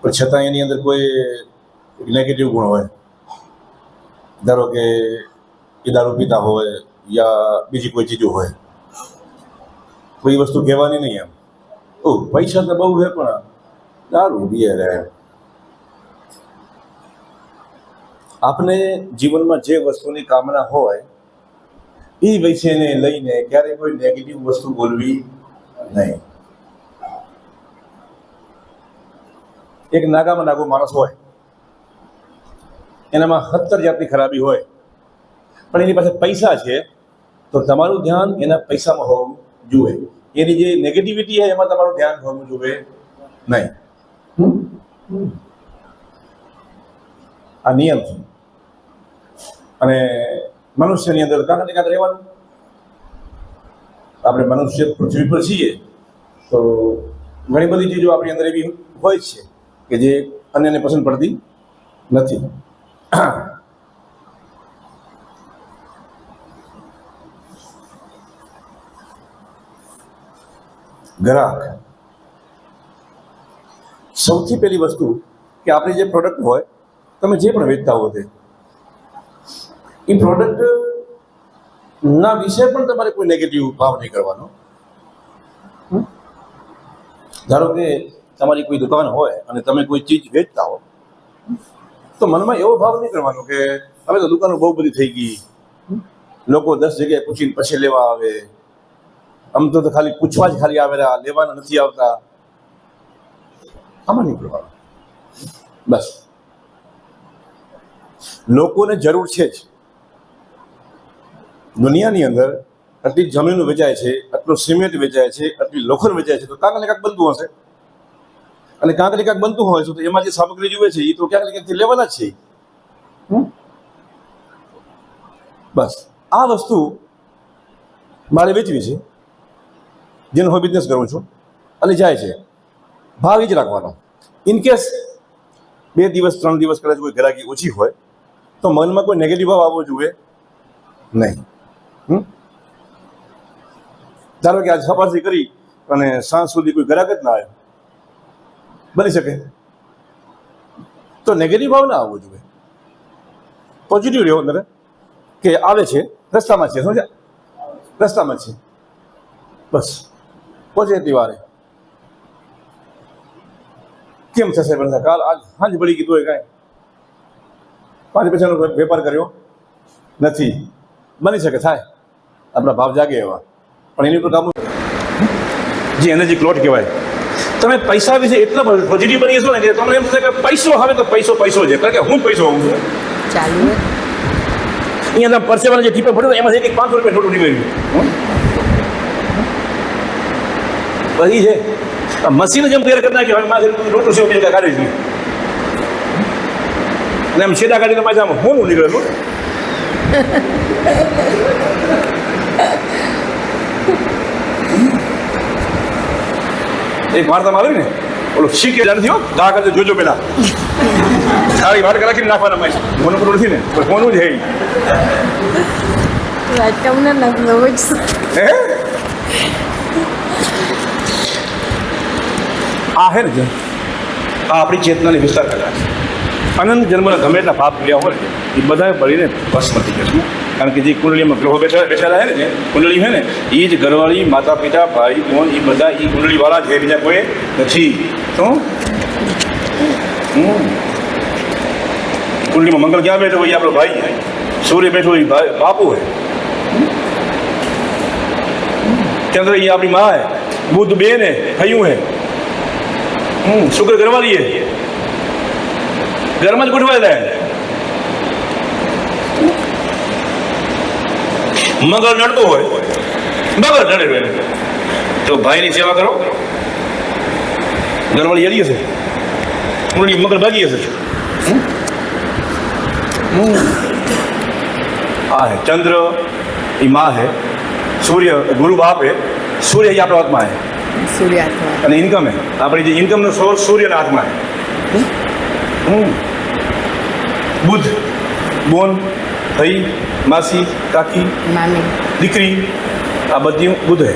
પણ છતાં એની અંદર કોઈ નેગેટિવ ગુણ હોય, ધારો કે એ દારૂ પીતા હોય યા બીજી કોઈ ચીજો હોય, તો એ વસ્તુ કહેવાની નહીં. એમ પૈસા તો બહુ છે પણ દારૂ પીએ રહે. આપણે જીવનમાં જે વસ્તુની કામના હોય એ વિષયને લઈને ક્યારેય કોઈ નેગેટિવ વસ્તુ બોલવી નહીં. એક નાગામાં નાગો માણસ હોય, એનામાં 70 જાતની ખરાબી હોય, પણ એની પાસે પૈસા છે, તો તમારું ધ્યાન એના પૈસામાં હોવું જોઈએ. એની જે નેગેટિવિટી છે એમાં તમારું ધ્યાન હોવું જોઈએ નહીં. આ નિયમ છે. અને મનુષ્યની અંદર કાંક ને કાંક રહેવાનું. આપણે મનુષ્ય પૃથ્વી પર છીએ તો ઘણી બધી ચીજો આપણી અંદર એવી હોય છે કે જે અન્યને પસંદ પડતી નથી. ગ્રાહક સૌથી પહેલી વસ્તુ કે આપણી જે પ્રોડક્ટ હોય, તમે જે પણ વેચતા હો તે એ પ્રોડક્ટ ના વિશે પણ તમારે કોઈ નેગેટિવ ભાવ નહીં કરવાનો. ધારો કે તમારી કોઈ દુકાન હોય અને તમે કોઈ ચીજ વેચતા હો, તો મનમાં એવો ભાવ નહીં કરવાનો કે હવે તો દુકાનો બહુ બધી થઈ ગઈ, લોકો 10 જગ્યાએ પૂછીને પછી લેવા આવે, આમ તો ખાલી પૂછવા જ ખાલી આવેલા, લેવાના નથી આવતા. આમાં નહીં કરવાનું. બસ લોકોને જરૂર છે જ. દુનિયાની અંદર આટલી જમીન વેચાય છે, આટલું સિમેન્ટ વેચાય છે, આટલી લોખંડ વેચાય છે, તો કાંક ને કાંક બનતું હશે. અને કાંક ને કાંક બનતું હોય તો એમાં જે સામગ્રી જોઈએ છે એ તો ક્યાંક ને ક્યાંકથી લેવાના જ છે. બસ આ વસ્તુ મારે વેચવી છે, જેનો હું બિઝનેસ કરું છું, અને જાય છે, ભાવ એ જ રાખવાનો. ઇનકેસ 2 દિવસ 3 દિવસ કદાચ કોઈ ગ્રાહકી ઓછી હોય તો મનમાં કોઈ નેગેટિવ ભાવ આવવો જોઈએ નહીં. ધારો કે આજ સવારથી કરી અને સાંજ સુધી કોઈ ગ્રાહક જ ના આવ્યો, બની શકે, તો નેગેટિવ ભાવ ના આવવો જોઈએ. પોઝિટિવ રહ્યો અંદર કે આવે છે, રસ્તામાં છે, સમજ્યા, રસ્તામાં છે, બસ પોઝિટિવ આવે. કેમ થશે પણ કાલ આજ સાંજ પડી ગઈ તોય કાંઈ 5 પૈસાનો વેપાર કર્યો નથી, બની શકે, થાય, આપણા ભાવ જાગે એવા. પણ એની ઉપર કાબુ, જે એનર્જી ક્લોટ કહેવાય. તમે પૈસા વિશે એટલા પોઝિટિવ બની જશો ને કે તમને એમ થશે કે પૈસો આવે તો પૈસો પૈસો છે, કારણ કે હું પૈસો હોઉં છું. ચાલુ અહીંયા પરસેવાના જે ટીપે પડ્યો એમાં એક 500 રૂપિયા નોટ ઉડી ગયું. બધી છે મશીન જેમ તૈયાર કરી નાખ્યો, હવે માથે રોટો સેવ બે કાઢી છે અને આમ છેડા કાઢીને માથે આમ હોનું નીકળેલું. એક વાર્તામાં આવ્યું ને, ઓલો શીખે જાણથી હો, ઘા કરજો જોજો પેલા સારી વાટ કલાક નાખવાના માય મોનું પર નથી ને, મોનું જ હે તમને નથી હે. આ હે ને આ આપણી ચેતનાની વિસ્તાર કલા છે. અનંત જન્મના ગમે એટલા પાપ કર્યા હોય એ બધા બળીને ભસ્મ થઈ જશે. કારણ કે જે કુંડળીમાં ગ્રહો બેઠેલા છે ને, જે કુંડળી છે ને, એ જ ઘરવાળી, માતા પિતા, ભાઈ બહેન, એ બધા એ કુંડળીવાળા છે, બીજા કોઈ નથી. તો કુંડળીમાં મંગળ ક્યાં બેઠો હોય? આપણો ભાઈ હોય. સૂર્ય બેઠો હોય, બાપુ હોય. ચંદ્ર એ આપણી મા હે, બુધ બેન હે, હયું હે, શુક્ર ઘરવાળી હે, ઘરમાં જ ગોઠવાયેલા હે. મગર નડતો હોય, મગર નડે હોય તો ભાઈની સેવા કરો. ઘરવાળી હરી હશે, કુંડળી મગર ભાગી હશે. આ હે ચંદ્ર એ માં હે, સૂર્ય ગુરુ બાપ હે, સૂર્ય એ આપણા હાથમાં હે, સૂર્ય હાથમાં, અને ઇન્કમ હે, આપણી જે ઇન્કમનો સોર્સ સૂર્યના હાથમાં હે. બુધ બોન, ભાઈ, માસી, કાકી, મામી, દીકરી, આ બધી બુધ હે.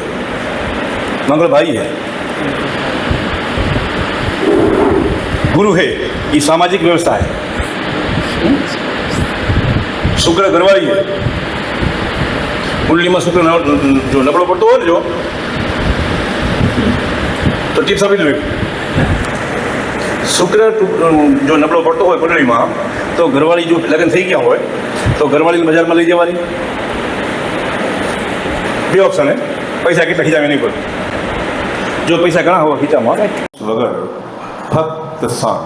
મંગળ ભાઈ હે. गुरु है ये सामाजिक व्यवस्था है, शुक्र घरवाली है, कुंडली में शुक्र जो नबड़ो पड़तो हो जो तो टिप्स આપી દઉં. શુક્ર જો નબળો પડતો હોય કુંડળીમાં તો ઘરવાળી જો લગ્ન થઈ ગયા હોય તો ઘરવાળીને બજારમાં લઈ જવાની. બે ઓપ્શન હે, પૈસા કેટલા ખીચાવે નહીં પડે. જો પૈસા ઘણા હોય ખીચામાં વગર ફક્ત શાંત.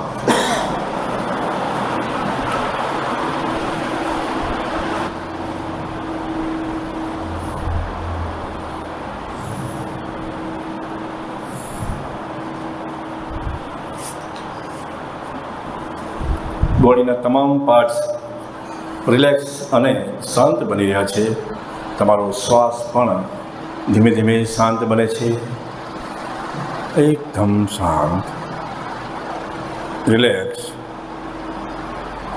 બોડીના તમામ પાર્ટ્સ રિલેક્સ અને શાંત બની રહ્યા છે. તમારો શ્વાસ પણ ધીમે ધીમે શાંત બને છે. એકદમ શાંત, રિલેક્સ,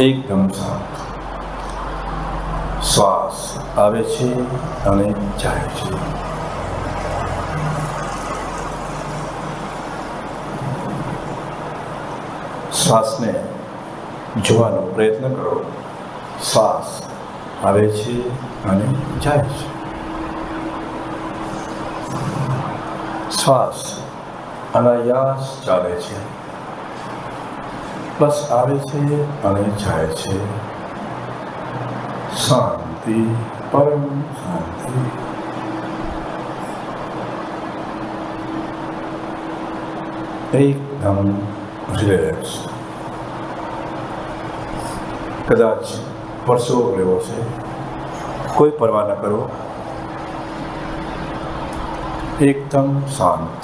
એકદમ શાંત. શ્વાસ આવે છે અને જાય છે. શ્વાસને જોવાનો પ્રયત્ન કરો. શ્વાસ આવે છે અને જાય છે. શ્વાસ અનાયાસ ચાલે છે, બસ આવે છે અને જાય છે. શાંતિ, પરમ શાંતિ. એકદમ રિલેક્સ. કદાચ પરસેવો લેવો છે, કોઈ પરવા ન કરો. એકદમ શાંત.